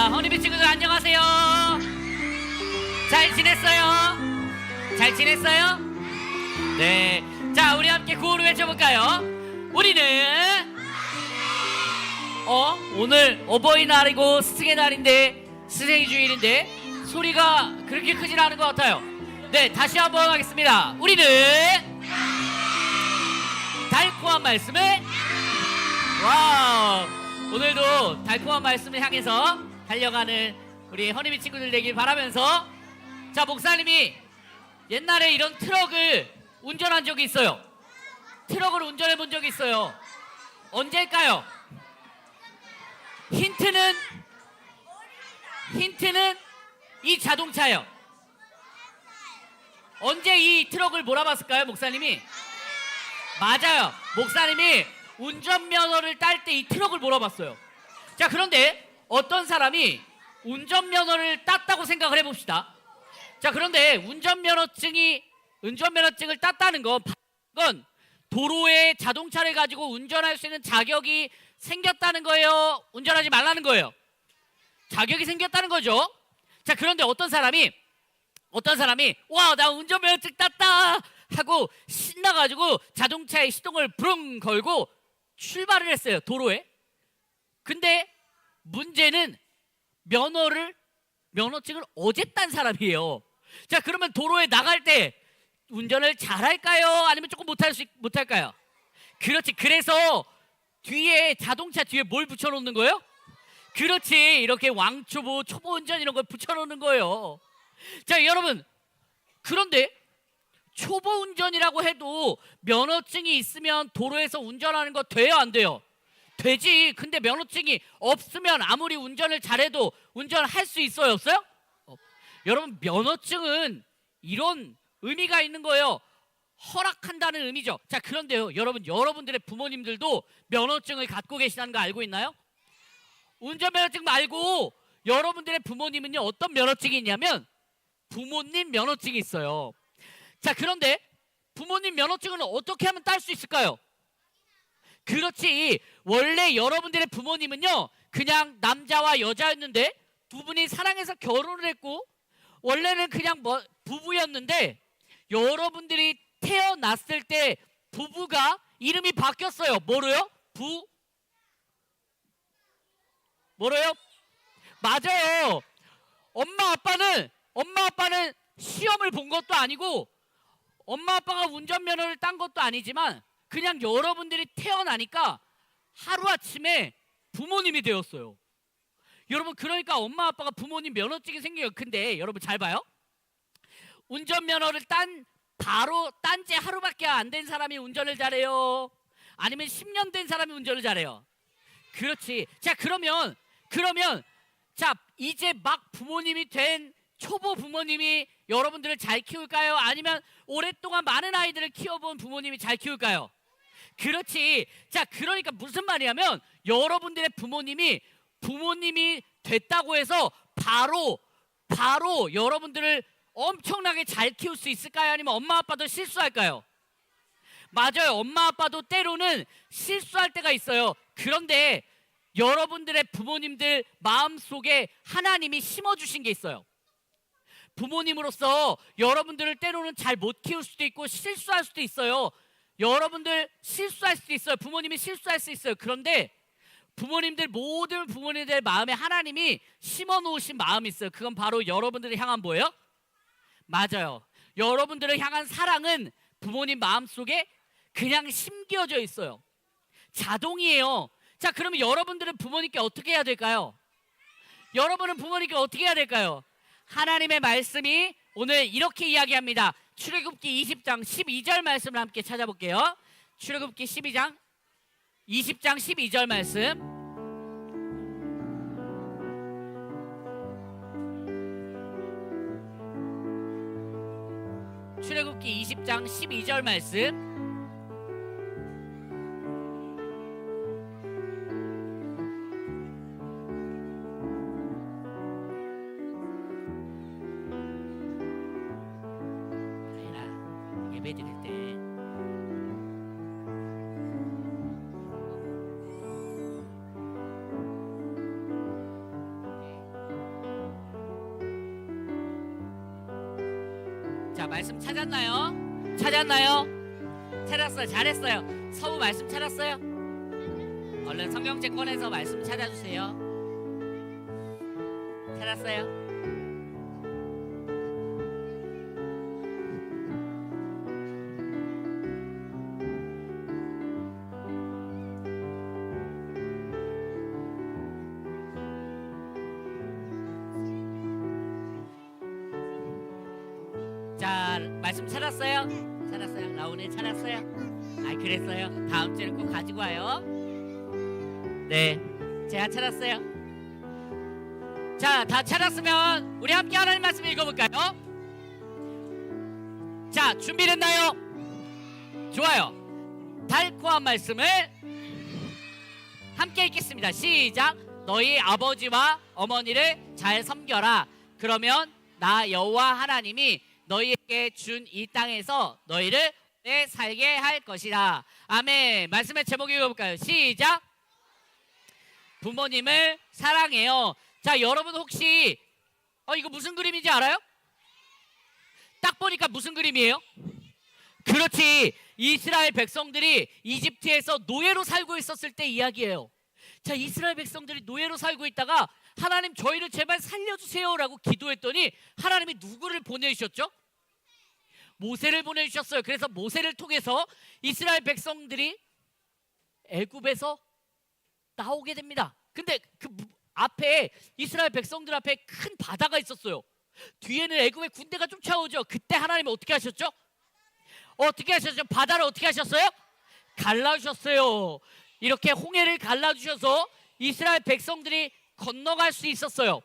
자, 허니비 친구들 안녕하세요. 잘 지냈어요? 잘 지냈어요? 네. 자, 우리 함께 구호를 외쳐볼까요? 우리는 오늘 어버이날이고 스승의 날인데, 스승의 주일인데 소리가 그렇게 크진 않은 것 같아요. 네, 다시 한번 하겠습니다. 우리는 달콤한 말씀을, 와우, 오늘도 달콤한 말씀을 향해서 달려가는 우리 허니비 친구들 되길 바라면서, 자, 목사님이 옛날에 이런 트럭을 운전한 적이 있어요. 트럭을 운전해 본 적이 있어요. 언제일까요? 힌트는 이 자동차요. 언제 이 트럭을 몰아봤을까요, 목사님이? 맞아요. 목사님이 운전면허를 딸 때 이 트럭을 몰아봤어요. 자, 그런데 어떤 사람이 운전면허를 땄다고 생각을 해봅시다. 자, 그런데 운전면허증을 땄다는 건 도로에 자동차를 가지고 운전할 수 있는 자격이 생겼다는 거예요? 운전하지 말라는 거예요? 자격이 생겼다는 거죠. 자, 그런데 어떤 사람이 와, 나 운전면허증 땄다 하고 신나가지고 자동차에 시동을 부릉 걸고 출발을 했어요, 도로에. 근데 문제는 면허증을 어제 딴 사람이에요. 자, 그러면 도로에 나갈 때 운전을 잘할까요? 아니면 조금 못할까요? 그렇지. 그래서 뒤에, 자동차 뒤에 뭘 붙여놓는 거예요? 그렇지. 이렇게 왕초보, 초보 운전 이런 걸 붙여놓는 거예요. 자, 여러분, 그런데 초보 운전이라고 해도 면허증이 있으면 도로에서 운전하는 거 돼요, 안 돼요? 되지. 근데 면허증이 없으면 아무리 운전을 잘해도 운전할 수 있어요, 없어요? 여러분, 면허증은 이런 의미가 있는 거예요. 허락한다는 의미죠. 자, 그런데요, 여러분들의 부모님들도 면허증을 갖고 계시다는 거 알고 있나요? 운전면허증 말고 여러분들의 부모님은요, 어떤 면허증이 있냐면 부모님 면허증이 있어요. 자, 그런데 부모님 면허증은 어떻게 하면 딸 수 있을까요? 그렇지. 원래 여러분들의 부모님은요, 그냥 남자와 여자였는데 두 분이 사랑해서 결혼을 했고, 원래는 그냥 부부였는데 여러분들이 태어났을 때 부부가 이름이 바뀌었어요. 뭐로요? 뭐로요? 맞아요. 엄마 아빠는 시험을 본 것도 아니고 엄마 아빠가 운전면허를 딴 것도 아니지만 그냥 여러분들이 태어나니까 하루아침에 부모님이 되었어요. 여러분, 그러니까 엄마 아빠가 부모님 면허증이 생겨요. 근데 여러분 잘 봐요. 운전면허를 딴 지 하루밖에 안 된 사람이 운전을 잘해요? 아니면 10년 된 사람이 운전을 잘해요? 그렇지. 자, 그러면 자, 이제 막 부모님이 된 초보 부모님이 여러분들을 잘 키울까요? 아니면 오랫동안 많은 아이들을 키워본 부모님이 잘 키울까요? 그렇지. 자, 그러니까 무슨 말이냐면 여러분들의 부모님이 됐다고 해서 바로 여러분들을 엄청나게 잘 키울 수 있을까요? 아니면 엄마 아빠도 실수할까요? 맞아요. 엄마 아빠도 때로는 실수할 때가 있어요. 그런데 여러분들의 부모님들 마음속에 하나님이 심어주신 게 있어요. 부모님으로서 여러분들을 때로는 잘 못 키울 수도 있고 실수할 수도 있어요. 여러분들 실수할 수도 있어요. 부모님이 실수할 수 있어요. 그런데 모든 부모님들 마음에 하나님이 심어놓으신 마음이 있어요. 그건 바로 여러분들을 향한 뭐예요? 맞아요. 여러분들을 향한 사랑은 부모님 마음속에 그냥 심겨져 있어요. 자동이에요. 자, 그러면 여러분들은 부모님께 어떻게 해야 될까요? 여러분은 부모님께 어떻게 해야 될까요? 하나님의 말씀이 오늘 이렇게 이야기합니다. 출애굽기 20장 12절 말씀을 함께 찾아볼게요. 출애굽기 20장 12절 말씀. 출애굽기 20장 12절 말씀. 예배 드릴 때 말씀 찾았나요? 찾았나요? 찾았어요. 잘했어요. 서우 말씀 찾았어요? 얼른 성경책 꺼내서 말씀 찾아주세요. 찾았어요? 자, 말씀 찾았어요? 찾았어요? 라온이 찾았어요? 아, 그랬어요? 다음 주에는 꼭 가지고 와요. 네, 제가 찾았어요. 자, 다 찾았으면 우리 함께 하나님 말씀 읽어볼까요? 자, 준비됐나요? 좋아요. 달콤한 말씀을 함께 읽겠습니다. 시작. 너희 아버지와 어머니를 잘 섬겨라. 그러면 나 여호와 하나님이 너희에게 준 이 땅에서 너희를 오래 살게 할 것이라. 아멘. 말씀의 제목 읽어볼까요? 시작. 부모님을 사랑해요. 자, 여러분 혹시 이거 무슨 그림인지 알아요? 딱 보니까 무슨 그림이에요? 그렇지. 이스라엘 백성들이 이집트에서 노예로 살고 있었을 때 이야기예요. 자, 이스라엘 백성들이 노예로 살고 있다가 하나님 저희를 제발 살려주세요 라고 기도했더니 하나님이 누구를 보내주셨죠? 모세를 보내주셨어요. 그래서 모세를 통해서 이스라엘 백성들이 애굽에서 나오게 됩니다. 근데 그 앞에 이스라엘 백성들 앞에 큰 바다가 있었어요. 뒤에는 애굽의 군대가 쫓아오죠. 그때 하나님은 어떻게 하셨죠? 어떻게 하셨죠? 바다를 어떻게 하셨어요? 갈라주셨어요. 이렇게 홍해를 갈라주셔서 이스라엘 백성들이 건너갈 수 있었어요.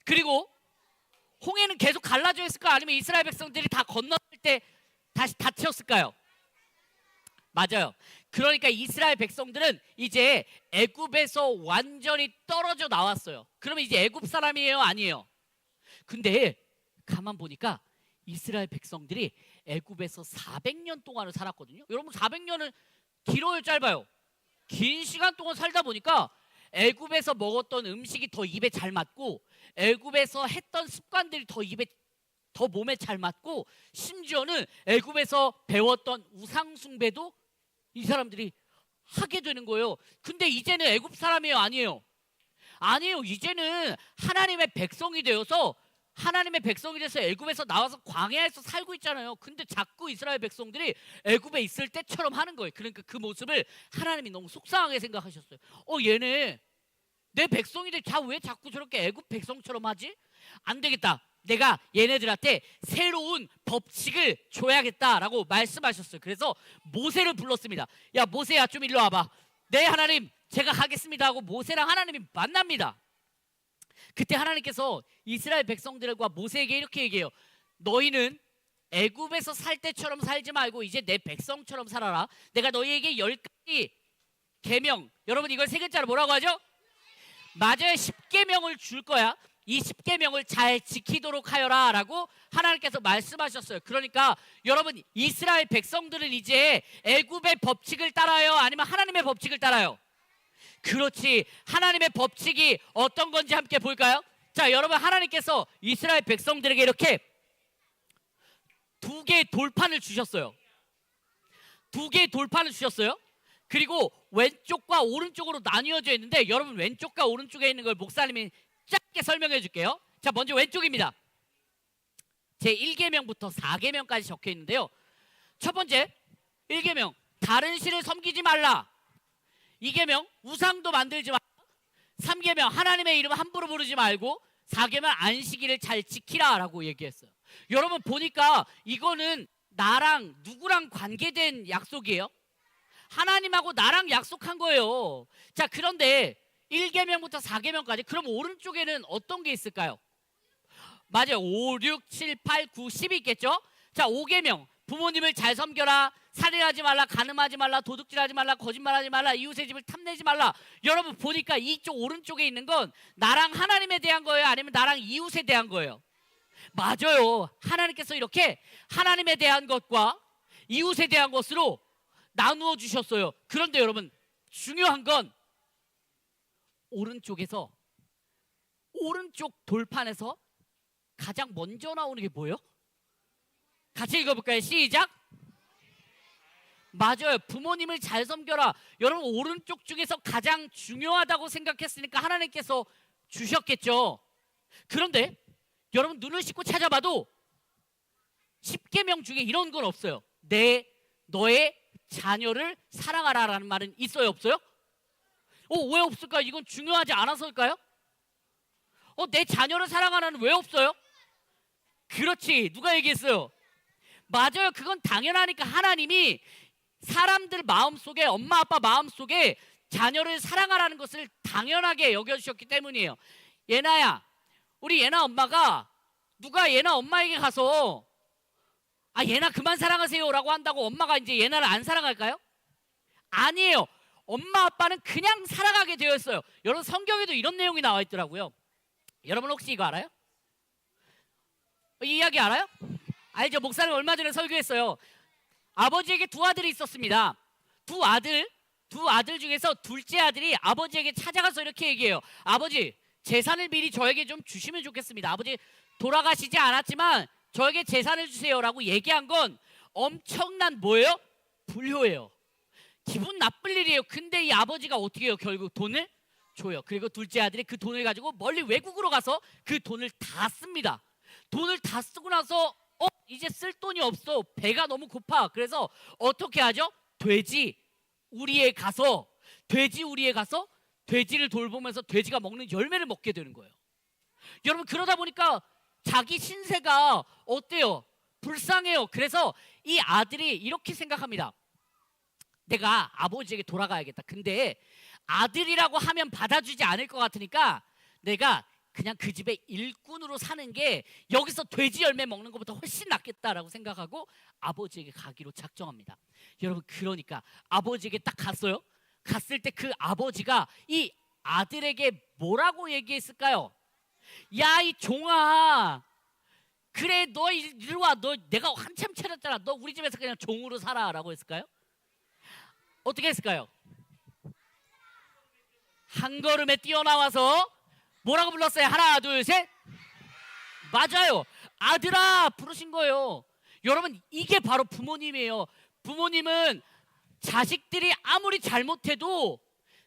그리고 홍해는 계속 갈라져 있을까? 아니면 이스라엘 백성들이 다 건넜을 때 다시 닫혔을까요? 맞아요. 그러니까 이스라엘 백성들은 이제 애굽에서 완전히 떨어져 나왔어요. 그러면 이제 애굽 사람이에요? 아니에요? 근데 가만 보니까 이스라엘 백성들이 애굽에서 400년 동안을 살았거든요. 여러분 400년은 길어요, 짧아요? 긴 시간 동안 살다 보니까 애굽에서 먹었던 음식이 더 입에 잘 맞고 애굽에서 했던 습관들이 더 몸에 잘 맞고 심지어는 애굽에서 배웠던 우상 숭배도 이 사람들이 하게 되는 거예요. 근데 이제는 애굽 사람이에요? 아니에요? 아니에요. 이제는 하나님의 백성이 되어서 애굽에서 나와서 광야에서 살고 있잖아요. 근데 자꾸 이스라엘 백성들이 애굽에 있을 때처럼 하는 거예요. 그러니까 그 모습을 하나님이 너무 속상하게 생각하셨어요. 얘네 내 백성인데 왜 자꾸 저렇게 애굽 백성처럼 하지? 안 되겠다. 내가 얘네들한테 새로운 법칙을 줘야겠다라고 말씀하셨어요. 그래서 모세를 불렀습니다. 야, 모세야, 좀 일로 와봐. 네, 하나님, 제가 가겠습니다 하고 모세랑 하나님이 만납니다. 그때 하나님께서 이스라엘 백성들과 모세에게 이렇게 얘기해요. 너희는 애굽에서 살 때처럼 살지 말고 이제 내 백성처럼 살아라. 내가 너희에게 10가지 계명, 여러분 이걸 3글자로 뭐라고 하죠? 맞아요. 10계명을 줄 거야. 이 10계명을 잘 지키도록 하여라 라고 하나님께서 말씀하셨어요. 그러니까 여러분 이스라엘 백성들은 이제 애굽의 법칙을 따라요? 아니면 하나님의 법칙을 따라요? 그렇지. 하나님의 법칙이 어떤 건지 함께 볼까요? 자, 여러분 하나님께서 이스라엘 백성들에게 이렇게 2개의 돌판을 주셨어요. 2개의 돌판을 주셨어요. 그리고 왼쪽과 오른쪽으로 나뉘어져 있는데 여러분 왼쪽과 오른쪽에 있는 걸 목사님이 짧게 설명해 줄게요. 자, 먼저 왼쪽입니다. 제 1계명부터 4계명까지 적혀 있는데요. 첫 번째 1계명 다른 신을 섬기지 말라. 2계명 우상도 만들지 말라. 3계명 하나님의 이름 함부로 부르지 말고 4계명 안식일을 잘 지키라 라고 얘기했어요. 여러분 보니까 이거는 나랑 누구랑 관계된 약속이에요? 하나님하고 나랑 약속한 거예요. 자, 그런데 1계명부터 4계명까지 그럼 오른쪽에는 어떤 게 있을까요? 맞아요. 5, 6, 7, 8, 9, 10이 있겠죠? 자, 5계명 부모님을 잘 섬겨라. 살인하지 말라. 간음하지 말라. 도둑질하지 말라. 거짓말하지 말라. 이웃의 집을 탐내지 말라. 여러분 보니까 이쪽 오른쪽에 있는 건 나랑 하나님에 대한 거예요? 아니면 나랑 이웃에 대한 거예요? 맞아요. 하나님께서 이렇게 하나님에 대한 것과 이웃에 대한 것으로 나누어 주셨어요. 그런데 여러분 중요한 건 오른쪽 돌판에서 가장 먼저 나오는 게 뭐예요? 같이 읽어볼까요? 시작. 맞아요. 부모님을 잘 섬겨라. 여러분 오른쪽 중에서 가장 중요하다고 생각했으니까 하나님께서 주셨겠죠. 그런데 여러분 눈을 씻고 찾아봐도 10계명 중에 이런 건 없어요. 너의 자녀를 사랑하라라는 말은 있어요, 없어요? 왜 없을까요? 이건 중요하지 않아서일까요? 내 자녀를 사랑하라는 왜 없어요? 그렇지, 누가 얘기했어요? 맞아요. 그건 당연하니까 하나님이 사람들 마음속에, 엄마 아빠 마음속에 자녀를 사랑하라는 것을 당연하게 여겨주셨기 때문이에요. 예나야, 우리 예나 엄마가 누가 예나 엄마에게 가서 예나 그만 사랑하세요 라고 한다고 엄마가 이제 예나를 안 사랑할까요? 아니에요. 엄마 아빠는 그냥 사랑하게 되어 있어요. 여러분 성경에도 이런 내용이 나와 있더라고요. 여러분 혹시 이거 알아요? 이 이야기 알아요? 알죠? 목사님 얼마 전에 설교했어요. 아버지에게 두 아들이 있었습니다. 두 아들 중에서 둘째 아들이 아버지에게 찾아가서 이렇게 얘기해요. 아버지, 재산을 미리 저에게 좀 주시면 좋겠습니다. 아버지 돌아가시지 않았지만 저에게 재산을 주세요라고 얘기한 건 엄청난 뭐예요? 불효예요. 기분 나쁠 일이에요. 근데 이 아버지가 어떻게 해요? 결국 돈을 줘요. 그리고 둘째 아들이 그 돈을 가지고 멀리 외국으로 가서 그 돈을 다 씁니다. 돈을 다 쓰고 나서 이제 쓸 돈이 없어. 배가 너무 고파. 그래서 어떻게 하죠? 돼지 우리에 가서 돼지를 돌보면서 돼지가 먹는 열매를 먹게 되는 거예요. 여러분 그러다 보니까 자기 신세가 어때요? 불쌍해요. 그래서 이 아들이 이렇게 생각합니다. 내가 아버지에게 돌아가야겠다. 근데 아들이라고 하면 받아주지 않을 것 같으니까 내가 그냥 그 집에 일꾼으로 사는 게 여기서 돼지 열매 먹는 것보다 훨씬 낫겠다라고 생각하고 아버지에게 가기로 작정합니다. 여러분 그러니까 아버지에게 딱 갔어요. 갔을 때 그 아버지가 이 아들에게 뭐라고 얘기했을까요? 야, 이 종아, 그래 너 이리 와. 너 내가 한참 차렸잖아. 너 우리 집에서 그냥 종으로 살아라고 했을까요? 어떻게 했을까요? 한 걸음에 뛰어나와서 뭐라고 불렀어요? 하나 둘 셋. 맞아요. 아들아 부르신 거예요. 여러분 이게 바로 부모님이에요. 부모님은 자식들이 아무리 잘못해도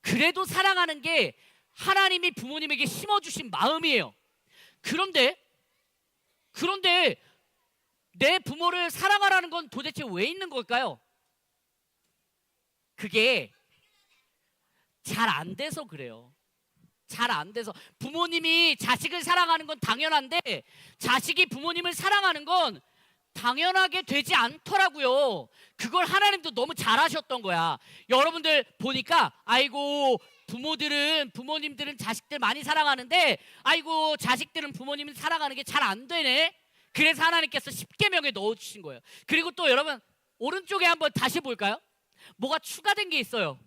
그래도 사랑하는 게 하나님이 부모님에게 심어주신 마음이에요. 그런데 내 부모를 사랑하라는 건 도대체 왜 있는 걸까요? 그게 잘 안 돼서 그래요. 잘 안 돼서. 부모님이 자식을 사랑하는 건 당연한데 자식이 부모님을 사랑하는 건 당연하게 되지 않더라고요. 그걸 하나님도 너무 잘하셨던 거야. 여러분들 보니까 아이고 부모님들은 자식들 많이 사랑하는데 아이고 자식들은 부모님을 사랑하는 게 잘 안 되네. 그래서 하나님께서 10계명에 넣어주신 거예요. 그리고 또 여러분 오른쪽에 한번 다시 볼까요? 뭐가 추가된 게 있어요.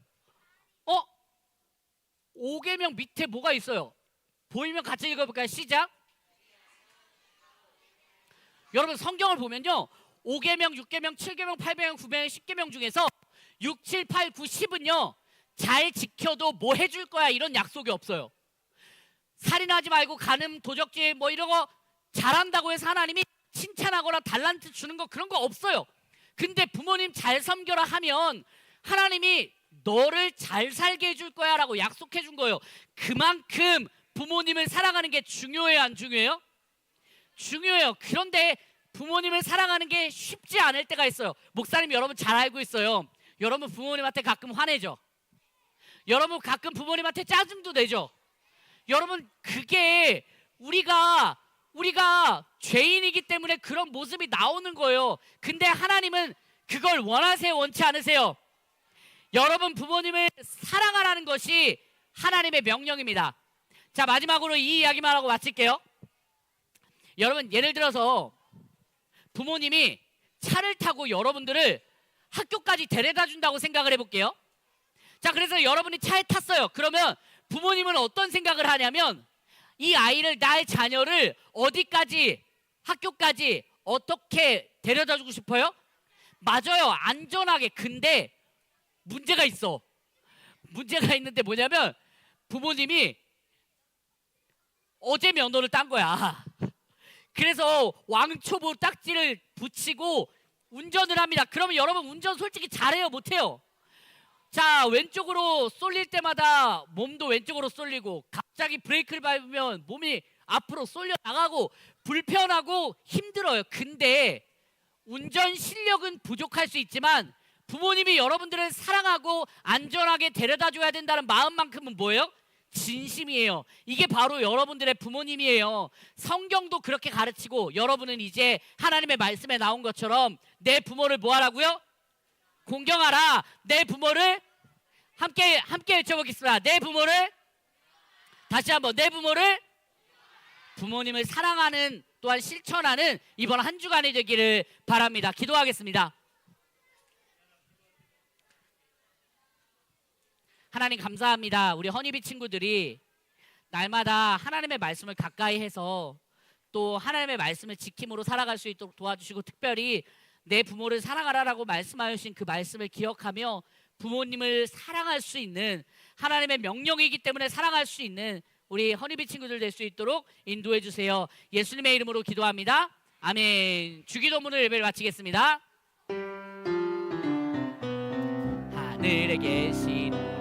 5계명 밑에 뭐가 있어요? 보이면 같이 읽어볼까요? 시작. 여러분 성경을 보면요 5계명, 6계명, 7계명, 8계명, 9계명, 10계명 중에서 6, 7, 8, 9, 10은요 잘 지켜도 뭐 해줄 거야 이런 약속이 없어요. 살인하지 말고 간음, 도적질 뭐 이런 거 잘한다고 해서 하나님이 칭찬하거나 달란트 주는 거 그런 거 없어요. 근데 부모님 잘 섬겨라 하면 하나님이 너를 잘 살게 해줄 거야 라고 약속해 준 거예요. 그만큼 부모님을 사랑하는 게 중요해요, 안 중요해요? 중요해요. 그런데 부모님을 사랑하는 게 쉽지 않을 때가 있어요. 목사님 여러분 잘 알고 있어요. 여러분 부모님한테 가끔 화내죠. 여러분 가끔 부모님한테 짜증도 내죠. 여러분 그게 우리가 죄인이기 때문에 그런 모습이 나오는 거예요. 근데 하나님은 그걸 원하세요, 원치 않으세요? 여러분 부모님을 사랑하라는 것이 하나님의 명령입니다. 자 마지막으로 이 이야기만 하고 마칠게요. 여러분 예를 들어서 부모님이 차를 타고 여러분들을 학교까지 데려다 준다고 생각을 해볼게요. 자 그래서 여러분이 차에 탔어요. 그러면 부모님은 어떤 생각을 하냐면 이 아이를, 나의 자녀를 어디까지, 학교까지 어떻게 데려다 주고 싶어요? 맞아요, 안전하게. 근데 문제가 있어. 문제가 있는데 뭐냐면 부모님이 어제 면허를 딴 거야. 그래서 왕초보 딱지를 붙이고 운전을 합니다. 그러면 여러분 운전 솔직히 잘해요, 못해요? 자, 왼쪽으로 쏠릴 때마다 몸도 왼쪽으로 쏠리고 갑자기 브레이크를 밟으면 몸이 앞으로 쏠려 나가고 불편하고 힘들어요. 근데 운전 실력은 부족할 수 있지만 부모님이 여러분들을 사랑하고 안전하게 데려다 줘야 된다는 마음만큼은 뭐예요? 진심이에요. 이게 바로 여러분들의 부모님이에요. 성경도 그렇게 가르치고 여러분은 이제 하나님의 말씀에 나온 것처럼 내 부모를 뭐 하라고요? 공경하라. 내 부모를 함께 외쳐보겠습니다. 내 부모를 다시 한번 내 부모를 부모님을 사랑하는 또한 실천하는 이번 한 주간이 되기를 바랍니다. 기도하겠습니다. 하나님 감사합니다. 우리 허니비 친구들이 날마다 하나님의 말씀을 가까이 해서 또 하나님의 말씀을 지킴으로 살아갈 수 있도록 도와주시고 특별히 내 부모를 사랑하라라고 말씀하신 그 말씀을 기억하며 부모님을 사랑할 수 있는 하나님의 명령이기 때문에 사랑할 수 있는 우리 허니비 친구들 될 수 있도록 인도해 주세요. 예수님의 이름으로 기도합니다. 아멘. 주기도문을 예배를 마치겠습니다. 하늘에 계신